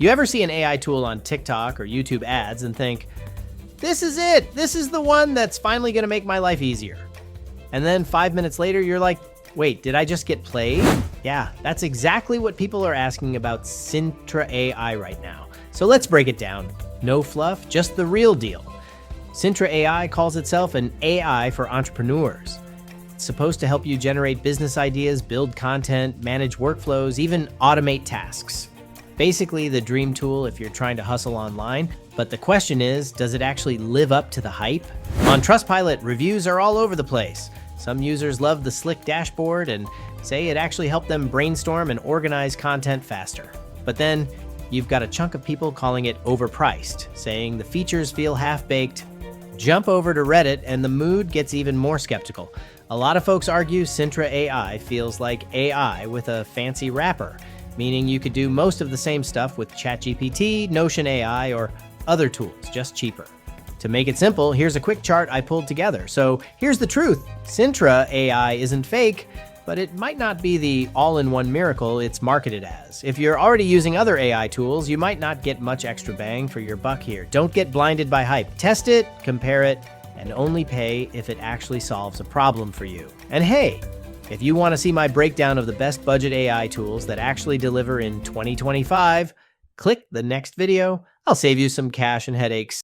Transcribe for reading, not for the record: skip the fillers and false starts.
You ever see an AI tool on TikTok or YouTube ads and think, this is it, this is the one that's finally gonna make my life easier. And then 5 minutes later, you're like, wait, did I just get played? Yeah, that's exactly what people are asking about Sintra AI right now. So let's break it down. No fluff, just the real deal. Sintra AI calls itself an AI for entrepreneurs. It's supposed to help you generate business ideas, build content, manage workflows, even automate tasks. Basically the dream tool if you're trying to hustle online, but the question is, does it actually live up to the hype? On Trustpilot, reviews are all over the place. Some users love the slick dashboard and say it actually helped them brainstorm and organize content faster. But then you've got a chunk of people calling it overpriced, saying the features feel half-baked. Jump over to Reddit and the mood gets even more skeptical. A lot of folks argue Sintra AI feels like AI with a fancy wrapper, meaning you could do most of the same stuff with ChatGPT, Notion AI, or other tools, just cheaper. To make it simple, here's a quick chart I pulled together. So here's the truth. Sintra AI isn't fake, but it might not be the all-in-one miracle it's marketed as. If you're already using other AI tools, you might not get much extra bang for your buck here. Don't get blinded by hype. Test it, compare it, and only pay if it actually solves a problem for you. And hey, if you want to see my breakdown of the best budget AI tools that actually deliver in 2025, click the next video. I'll save you some cash and headaches.